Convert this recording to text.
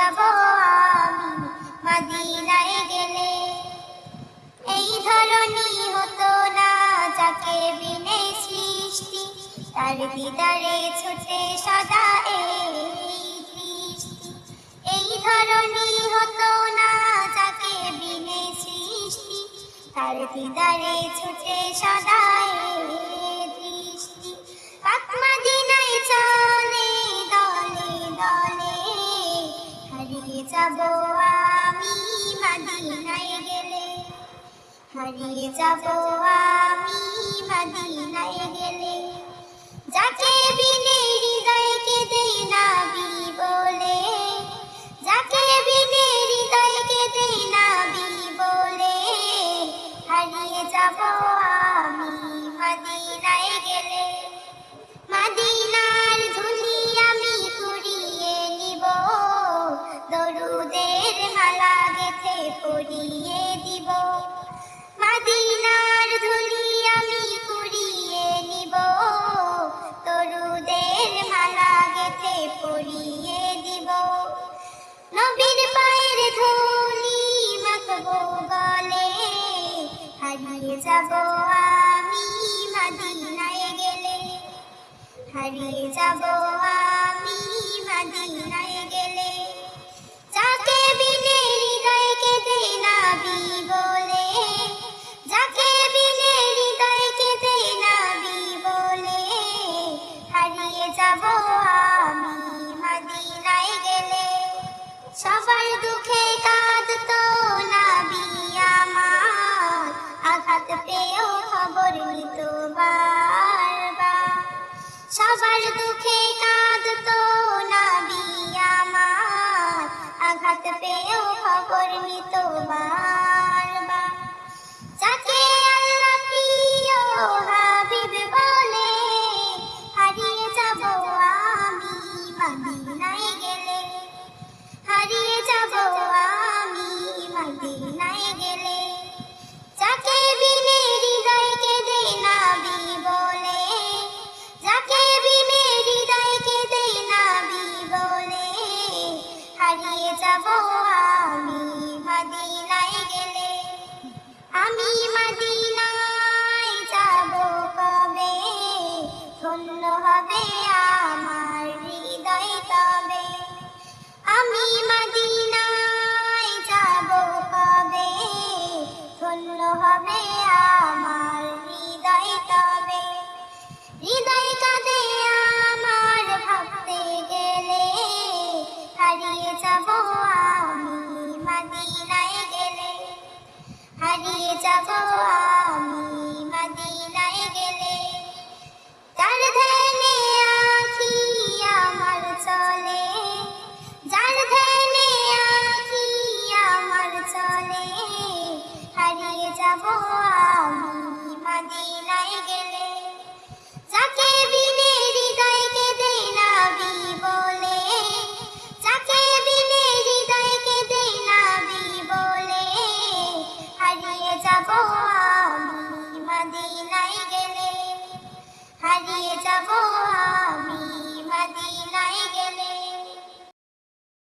যাব আমি মদিনায় গেলে। এই ধরনী হতো না যাকে বিনে সৃষ্টি, তার দিদারে ছুটে সদা এই দৃষ্টি। এই ধরনী হতো না যাকে বিনে সৃষ্টি, তার দিদারে ছুটে সদা এই দৃষ্টি। পাক মদিনায় চলে দলে দলে, হারিয়ে যাব আমি মদিনায় গেলে। হারিয়ে যাব আমি মদিনায় গেলে। যাকে বিনে হৃদয় কেঁদে নাবি বলে, যাকে বিনে হৃদয় কেঁদে নাবি বলে, হারিয়ে যাব আমি মদিনায় গেলে। মদিনার ধুলি আমি কুড়িয়ে নিব, দরুদের মালা গেথে পরিয়ে দিব। মদিনার ধুলি আমি কুড়িয়ে নিব, দরুদের মালা গেথে পরিয়ে দিব। নবীর পায়ের ধুলি মাখবো গলে, হারিয়ে যাব আমি মদিনায় গেলে। হারিয়ে যাব আমি মদিনায় গেলে। যাকে বিনে হৃদয় কেঁদে নাবি বলে, যাকে বিনে হৃদয় কেঁদে নাবি বলে, হারিয়ে যাব আমি মদিনায় গেলে। সবার দুঃখে কাঁদতো নাবি আমার, আঘাত পেয়েও খবর নিত বারবার। সবার দুঃখে কাঁদতো নাবি আমার, আঘাত পেয়েও খবর নিত বারবার। যাকে আল্লাহ প্রিয় হাবিব বলে, হারিয়ে যাব আমি মদিনায় গেলে। হারিয়ে যাব আমি মদিনায় গেলে। যাকে বিনে হৃদয় কেঁদে নাবি বলে, যাকে বিনে হৃদয় কেঁদে নাবি বলে, হারিয়ে যাব আমি মদিনায় গেলে। আমি মদিনায় যাব কবে, ধন্য হবে আমার হৃদয় তবে। আমি মদিনায় যাব কবে, ধন্য হবে আমার হৃদয় তবে। হৃদয় কাঁদে আমার ভাবতে গেলে, হারিয়ে যাব আমি মদিনায় গেলে। হারিয়ে যাব আমি মদিনায় গেলে। যার ধ্যানে আঁখি আমার চলে, যার ধ্যানে আঁখি আমার চলে, হারিয়ে যাব আমি মদিনায় গেলে। যাকে বিনে হৃদয় কেঁদে নাবি বলে, যাকে বিনে হৃদয় কেঁদে নাবি বলে, হারিয়ে যাব